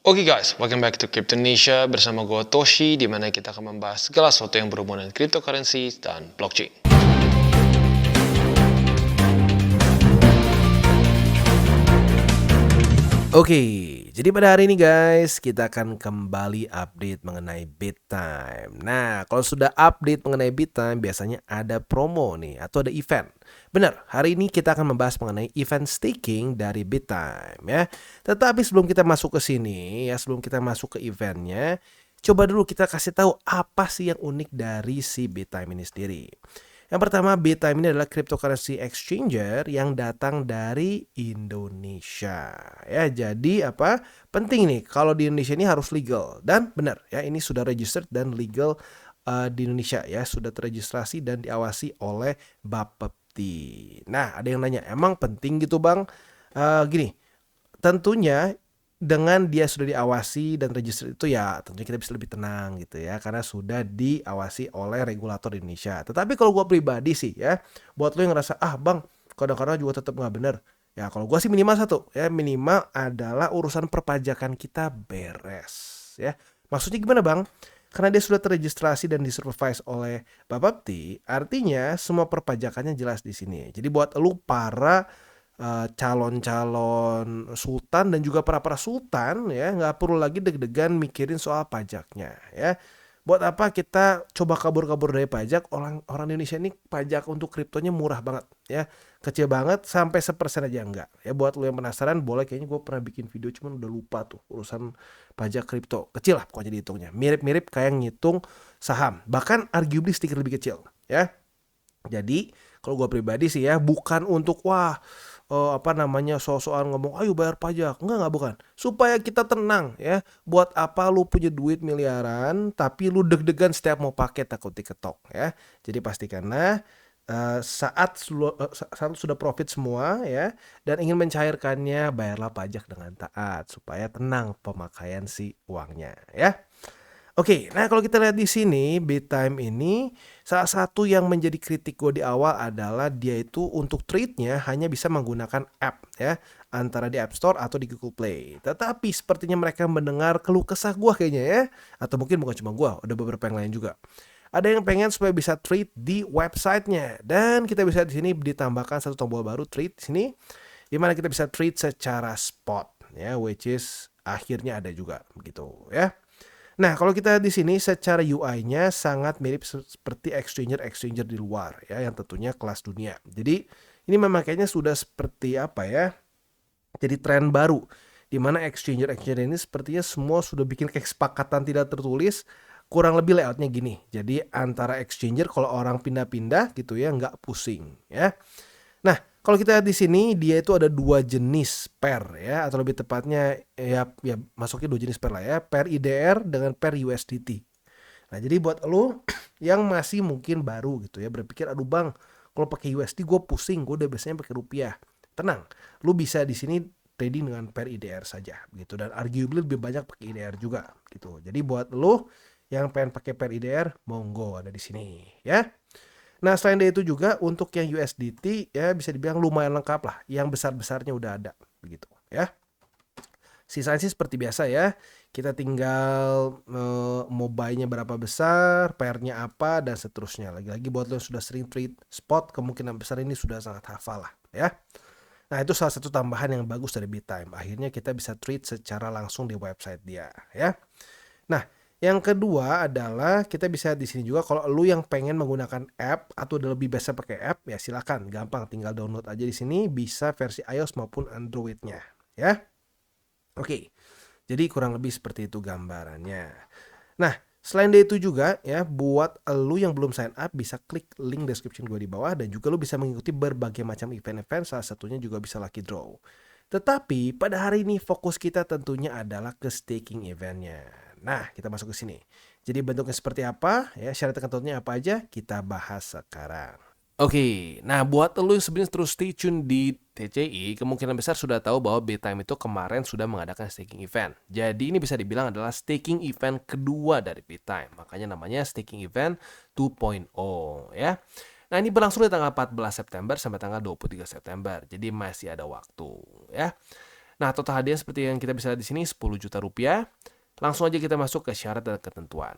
Oke guys, welcome back to Cryptonesia bersama gue Toshi, di mana kita akan membahas segala sesuatu yang berhubungan dengan cryptocurrency dan blockchain. Oke, jadi pada hari ini guys, kita akan kembali update mengenai BitTime. Nah, kalau sudah update mengenai BitTime, biasanya ada promo nih, atau ada event. Benar, hari ini kita akan membahas mengenai event staking dari BitTime ya. Tetapi sebelum kita masuk ke sini, sebelum kita masuk ke eventnya, coba dulu kita kasih tahu apa sih yang unik dari si BitTime ini sendiri. Yang pertama, BitTime ini adalah cryptocurrency exchanger yang datang dari Indonesia. Ya, jadi apa? Penting nih kalau di Indonesia ini harus legal dan benar ya, ini sudah registered dan legal di Indonesia ya, sudah terregistrasi dan diawasi oleh Bapepti. Nah, ada yang nanya, emang penting gitu, Bang? Gini, tentunya dengan dia sudah diawasi dan register itu ya tentunya kita bisa lebih tenang gitu ya, karena sudah diawasi oleh regulator Indonesia. Tetapi kalau gue pribadi sih ya, buat lo yang ngerasa bang kadang-kadang juga tetap nggak bener ya, kalau gue sih minimal satu ya, minimal adalah urusan perpajakan kita beres ya. Maksudnya gimana bang? Karena dia sudah terregistrasi dan disupervise oleh Bapepti, artinya semua perpajakannya jelas di sini. Jadi buat lu para calon-calon sultan dan juga para sultan ya, nggak perlu lagi deg-degan mikirin soal pajaknya ya. Buat apa kita coba kabur-kabur dari pajak? Orang Indonesia ini pajak untuk kriptonya murah banget ya, kecil banget, sampai 1% aja enggak ya. Buat lo yang penasaran boleh, kayaknya gue pernah bikin video cuman udah lupa tuh urusan pajak kripto. Kecil lah pokoknya dihitungnya, mirip-mirip kayak ngitung saham, bahkan arguably sedikit lebih kecil ya. Jadi kalau gue pribadi sih ya, bukan untuk so-soan ngomong ayo bayar pajak, enggak, bukan, supaya kita tenang ya. Buat apa lu punya duit miliaran tapi lu deg-degan setiap mau pakai, takut diketok ya. Jadi pastikanlah saat sudah profit semua ya dan ingin mencairkannya, bayarlah pajak dengan taat supaya tenang pemakaian si uangnya ya. Oke, nah kalau kita lihat di sini, BitTime ini salah satu yang menjadi kritik gue di awal adalah dia itu untuk trade-nya hanya bisa menggunakan app ya, antara di App Store atau di Google Play. Tetapi sepertinya mereka mendengar keluh kesah gue kayaknya ya, atau mungkin bukan cuma gue, ada beberapa yang lain juga. Ada yang pengen supaya bisa trade di websitenya, dan kita bisa di sini ditambahkan satu tombol baru trade di sini, di mana kita bisa trade secara spot ya, which is akhirnya ada juga begitu ya. Nah, kalau kita di sini secara UI-nya sangat mirip seperti exchanger di luar ya, yang tentunya kelas dunia. Jadi ini memang kayaknya sudah seperti apa ya? Jadi tren baru di mana exchanger ini sepertinya semua sudah bikin kesepakatan tidak tertulis, kurang lebih layoutnya gini. Jadi antara exchanger kalau orang pindah-pindah gitu ya, nggak pusing ya. Nah, kalau kita lihat di sini dia itu ada dua jenis pair ya, atau lebih tepatnya ya masuknya dua jenis pair lah ya, pair IDR dengan pair USDT. Nah, jadi buat lo yang masih mungkin baru gitu ya, berpikir aduh bang, kalau pakai USD gue pusing, gue udah biasanya pakai rupiah. Tenang, lo bisa di sini trading dengan pair IDR saja gitu, dan arguably lebih banyak pakai IDR juga gitu. Jadi buat lo yang pengen pakai pair IDR, monggo ada di sini ya. Nah, selain dari itu juga untuk yang USDT ya bisa dibilang lumayan lengkap lah. Yang besar-besarnya udah ada begitu ya. Sisanya sih seperti biasa ya. Kita tinggal mau buy-nya berapa besar, pair-nya apa, dan seterusnya. Lagi-lagi buat lo yang sudah sering trade spot, kemungkinan besar ini sudah sangat hafal lah ya. Nah, itu salah satu tambahan yang bagus dari BitTime. Akhirnya kita bisa trade secara langsung di website dia ya. Nah, yang kedua adalah kita bisa di sini juga kalau lu yang pengen menggunakan app atau udah lebih biasa pakai app ya silakan, gampang, tinggal download aja di sini, bisa versi iOS maupun Android-nya ya. Oke. Jadi kurang lebih seperti itu gambarannya. Nah, selain dari itu juga ya, buat lu yang belum sign up bisa klik link description gue di bawah, dan juga lu bisa mengikuti berbagai macam event-event, salah satunya juga bisa lucky draw. Tetapi pada hari ini fokus kita tentunya adalah ke staking eventnya. Nah, kita masuk ke sini. Jadi bentuknya seperti apa ya, syarat ketentuannya apa aja, kita bahas sekarang. Oke, nah buat lo yang sebenarnya terus stay tune di TCI, kemungkinan besar sudah tahu bahwa BitTime itu kemarin sudah mengadakan staking event. Jadi ini bisa dibilang adalah staking event kedua dari BitTime. Makanya namanya staking event 2.0 ya. Nah, ini berlangsung di tanggal 14 September sampai tanggal 23 September. Jadi masih ada waktu ya. Nah, total hadiah seperti yang kita bisa lihat di sini 10 juta rupiah. Langsung aja kita masuk ke syarat dan ketentuan.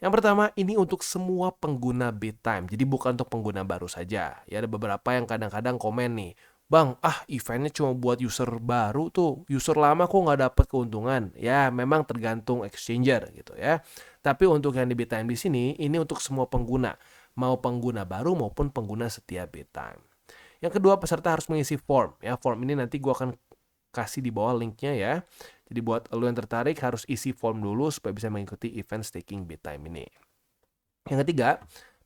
Yang pertama, ini untuk semua pengguna BitTime. Jadi bukan untuk pengguna baru saja. Ya, ada beberapa yang kadang-kadang komen nih, Bang, eventnya cuma buat user baru tuh. User lama kok nggak dapat keuntungan. Ya, memang tergantung exchanger gitu ya. Tapi untuk yang di BitTime di sini, ini untuk semua pengguna. Mau pengguna baru maupun pengguna setia BitTime. Yang kedua, peserta harus mengisi form. Ya, form ini nanti gue akan kasih di bawah linknya ya. Jadi buat lo yang tertarik harus isi form dulu supaya bisa mengikuti event staking BitTime ini. Yang ketiga,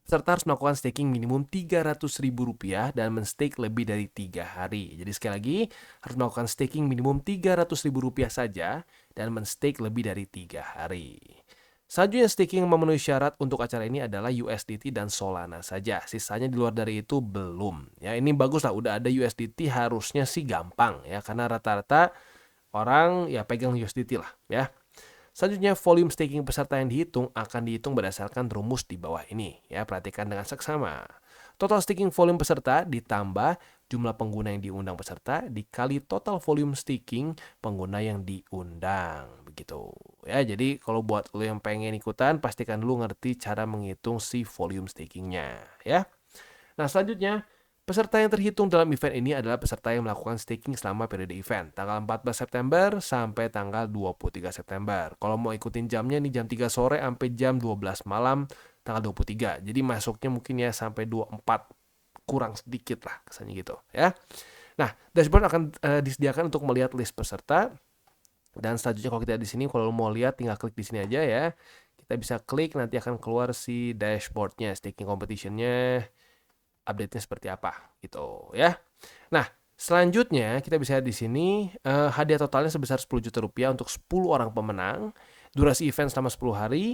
peserta harus melakukan staking minimum Rp300.000 dan men-stake lebih dari 3 hari. Jadi sekali lagi, harus melakukan staking minimum Rp300.000 saja dan men-stake lebih dari 3 hari. Selanjutnya staking yang memenuhi syarat untuk acara ini adalah USDT dan Solana saja. Sisanya di luar dari itu belum. Ya, ini bagus lah, udah ada USDT harusnya sih gampang ya, karena rata-rata orang ya pegang USDT lah ya. Selanjutnya volume staking peserta yang dihitung akan dihitung berdasarkan rumus di bawah ini ya, perhatikan dengan seksama. Total staking volume peserta ditambah jumlah pengguna yang diundang peserta dikali total volume staking pengguna yang diundang begitu ya. Jadi kalau buat lo yang pengen ikutan, pastikan dulu ngerti cara menghitung si volume stakingnya ya. Nah, selanjutnya peserta yang terhitung dalam event ini adalah peserta yang melakukan staking selama periode event, tanggal 14 September sampai tanggal 23 September. Kalau mau ikutin jamnya nih jam 3 sore sampai jam 12 malam tanggal 23. Jadi masuknya mungkin ya sampai 24, kurang sedikit lah kesannya gitu ya. Nah, dashboard akan disediakan untuk melihat list peserta. Dan selanjutnya kalau kita di sini, kalau mau lihat tinggal klik di sini aja ya. Kita bisa klik, nanti akan keluar si dashboardnya, staking competitionnya, update-nya seperti apa gitu ya. Nah, selanjutnya kita bisa lihat di sini hadiah totalnya sebesar Rp10 juta untuk 10 orang pemenang. Durasi event selama 10 hari.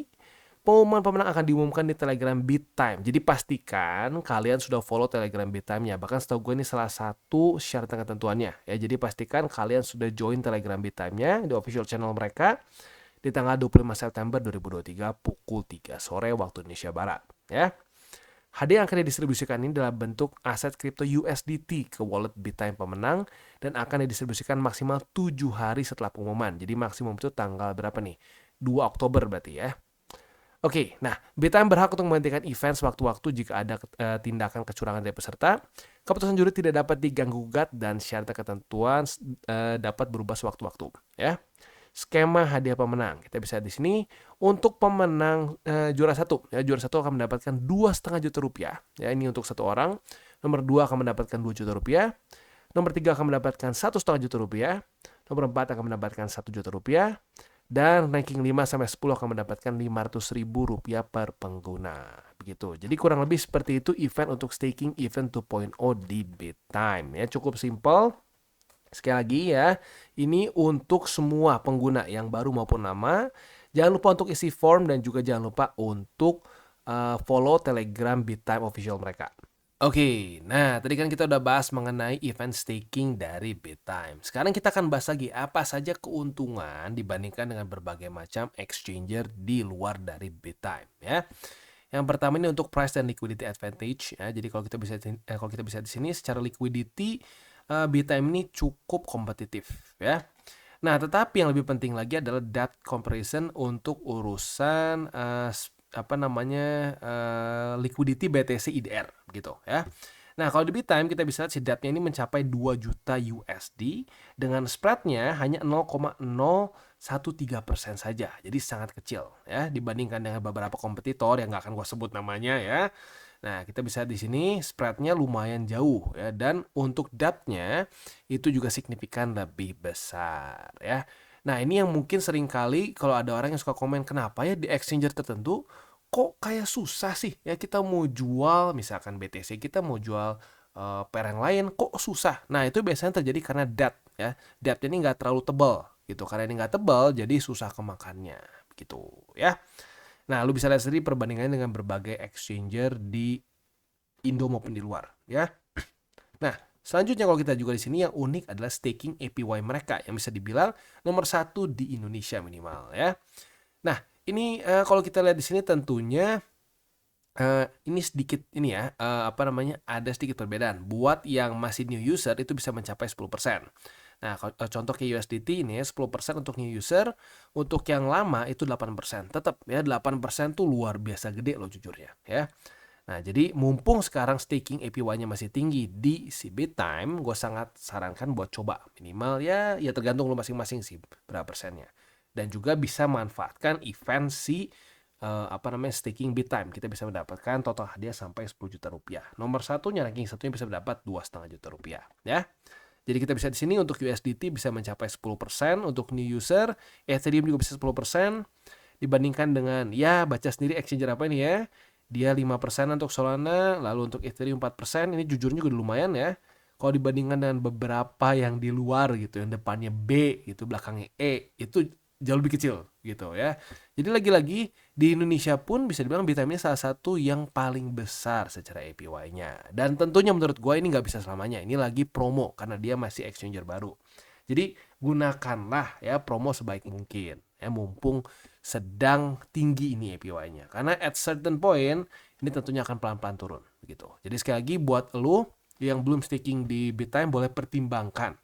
Pengumuman pemenang akan diumumkan di Telegram BitTime. Jadi pastikan kalian sudah follow Telegram BitTime-nya. Bahkan setahu gue ini salah satu syarat dan ketentuannya ya. Jadi pastikan kalian sudah join Telegram BitTime-nya di official channel mereka di tanggal 25 September 2023 pukul 3 sore waktu Indonesia Barat ya. Hadiah yang akan didistribusikan ini dalam bentuk aset kripto USDT ke wallet BitTime pemenang dan akan didistribusikan maksimal 7 hari setelah pengumuman. Jadi maksimum itu tanggal berapa nih? 2 Oktober berarti ya. Oke, nah BitTime berhak untuk menghentikan event sewaktu-waktu jika ada tindakan kecurangan dari peserta. Keputusan juri tidak dapat diganggu-gugat dan syarat ketentuan dapat berubah sewaktu-waktu ya. Skema hadiah pemenang kita bisa di sini untuk pemenang juara 1 ya, juara 1 akan mendapatkan Rp2,5 juta ya, ini untuk 1 orang. Nomor 2 akan mendapatkan Rp2 juta, nomor 3 akan mendapatkan Rp1,5 juta, nomor 4 akan mendapatkan Rp1 juta, dan ranking 5 sampai 10 akan mendapatkan Rp500.000 per pengguna begitu. Jadi kurang lebih seperti itu event untuk staking event 2.0 di BitTime ya, cukup simple. Sekali lagi ya, ini untuk semua pengguna yang baru maupun lama. Jangan lupa untuk isi form dan juga jangan lupa untuk follow Telegram BitTime official mereka. Oke, nah tadi kan kita udah bahas mengenai event staking dari BitTime. Sekarang kita akan bahas lagi apa saja keuntungan dibandingkan dengan berbagai macam exchanger di luar dari BitTime ya. Yang pertama ini untuk price dan liquidity advantage ya. Jadi kalau kita bisa di sini secara liquidity BitTime ini cukup kompetitif ya. Nah, tetapi yang lebih penting lagi adalah depth comparison untuk urusan liquidity BTC IDR gitu ya. Nah, kalau di BitTime kita bisa lihat si depth-nya ini mencapai 2 juta USD dengan spread-nya hanya 0,013% saja. Jadi sangat kecil ya dibandingkan dengan beberapa kompetitor yang nggak akan gua sebut namanya ya. Nah, kita bisa di sini spread-nya lumayan jauh ya, dan untuk depth-nya itu juga signifikan lebih besar ya. Nah, ini yang mungkin sering kali kalau ada orang yang suka komen, kenapa ya di exchanger tertentu kok kayak susah sih ya kita mau jual misalkan BTC, kita mau jual pair yang lain kok susah. Nah, itu biasanya terjadi karena depth ya. Depth ini nggak terlalu tebal gitu. Karena ini nggak tebal jadi susah kemakannya gitu ya. Nah, lu bisa lihat sendiri perbandingannya dengan berbagai exchanger di Indo maupun di luar, ya. Nah, selanjutnya kalau kita juga di sini yang unik adalah staking APY mereka yang bisa dibilang nomor 1 di Indonesia minimal, ya. Nah, ini kalau kita lihat di sini tentunya ini sedikit ini ya, ada sedikit perbedaan. Buat yang masih new user itu bisa mencapai 10%. Nah, contoh kayak USDT ini ya 10% untuk new user, untuk yang lama itu 8%. Tetap ya 8% tuh luar biasa gede loh jujurnya ya. Nah, jadi mumpung sekarang staking APY-nya masih tinggi di si Bittime, gue sangat sarankan buat coba minimal ya tergantung lo masing-masing sih berapa persennya. Dan juga bisa manfaatkan event si staking Bittime. Kita bisa mendapatkan total hadiah sampai 10 juta rupiah. Nomor satunya ranking satunya bisa mendapat 2,5 juta rupiah ya. Jadi kita bisa di sini untuk USDT bisa mencapai 10%, untuk new user, Ethereum juga bisa 10%, dibandingkan dengan ya baca sendiri exchanger apa ini ya. Dia 5% untuk Solana, lalu untuk Ethereum 4%, ini jujurnya juga lumayan ya. Kalau dibandingkan dengan beberapa yang di luar gitu, yang depannya B gitu, belakangnya E, itu jauh lebih kecil gitu ya. Jadi lagi-lagi di Indonesia pun bisa dibilang Bittime ini salah satu yang paling besar secara APY-nya. Dan tentunya menurut gue ini nggak bisa selamanya. Ini lagi promo karena dia masih exchanger baru. Jadi gunakanlah ya promo sebaik mungkin ya mumpung sedang tinggi ini APY-nya. Karena at certain point ini tentunya akan pelan-pelan turun begitu. Jadi sekali lagi buat lu yang belum staking di Bittime boleh pertimbangkan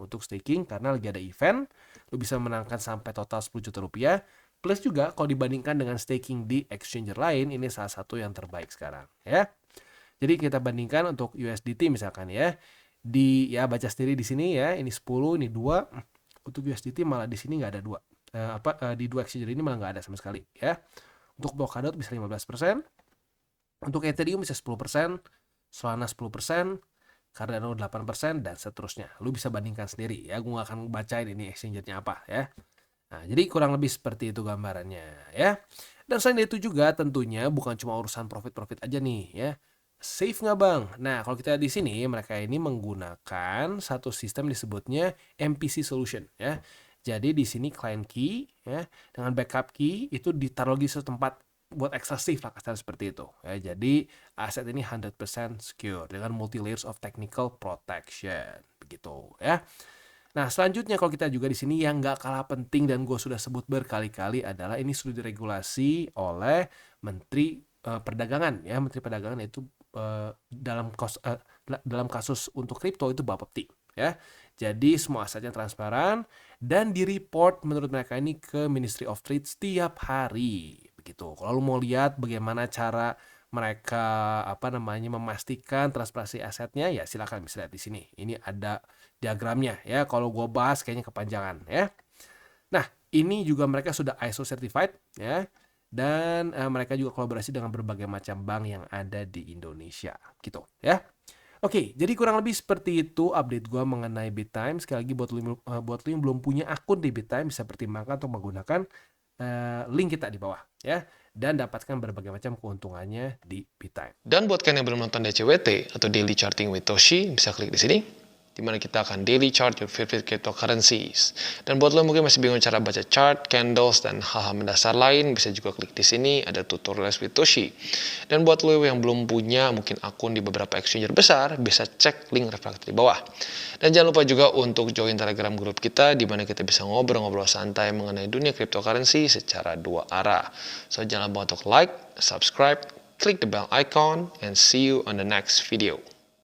untuk staking karena lagi ada event, lu bisa menangkan sampai total 10 juta rupiah. Plus juga kalau dibandingkan dengan staking di exchanger lain ini salah satu yang terbaik sekarang ya. Jadi kita bandingkan untuk USDT misalkan ya. Baca sendiri di sini ya, ini 10, ini 2. Untuk USDT malah di sini nggak ada 2. Di 2 exchanger ini malah nggak ada sama sekali ya. Untuk Polkadot bisa 15%, untuk Ethereum bisa 10%, Solana 10%, Cardano 8%, dan seterusnya. Lu bisa bandingkan sendiri ya, gue nggak akan bacain ini exchangernya apa ya. Nah, jadi kurang lebih seperti itu gambarannya ya. Dan selain itu juga tentunya bukan cuma urusan profit-profit aja nih ya. Safe nggak bang? Nah, kalau kita di sini mereka ini menggunakan satu sistem disebutnya MPC solution ya. Jadi di sini client key ya dengan backup key itu ditaruh di suatu tempat buat extra safe lah kasar seperti itu ya. Jadi aset ini 100% secure dengan multi layers of technical protection begitu ya. Nah, selanjutnya kalau kita juga di sini yang nggak kalah penting dan gue sudah sebut berkali-kali adalah ini sudah diregulasi oleh Menteri Perdagangan ya. Menteri Perdagangan itu dalam kasus untuk kripto itu Bapepti ya. Jadi semua asetnya transparan dan di-report menurut mereka ini ke Ministry of Trade setiap hari begitu. Kalau lu mau lihat bagaimana cara mereka memastikan transparansi asetnya ya silakan bisa lihat di sini. Ini ada diagramnya ya. Kalau gue bahas kayaknya kepanjangan ya. Nah, ini juga mereka sudah ISO certified ya. Dan mereka juga kolaborasi dengan berbagai macam bank yang ada di Indonesia gitu ya. Oke, jadi kurang lebih seperti itu update gue mengenai Bittime. Sekali lagi buat lu yang belum punya akun di Bittime bisa pertimbangkan untuk menggunakan link kita di bawah ya. Dan dapatkan berbagai macam keuntungannya di Bittime. Dan buat kalian yang belum nonton DCWT atau Daily Charting with Toshi, bisa klik di sini, di mana kita akan daily chart your favorite cryptocurrencies. Dan buat lo mungkin masih bingung cara baca chart, candles, dan hal-hal mendasar lain, bisa juga klik di sini, ada tutorials with Toshi. Dan buat lo yang belum punya mungkin akun di beberapa exchanger besar, bisa cek link reflektor di bawah. Dan jangan lupa juga untuk join Telegram grup kita, di mana kita bisa ngobrol-ngobrol santai mengenai dunia cryptocurrency secara dua arah. So jangan lupa untuk like, subscribe, click the bell icon, and see you on the next video.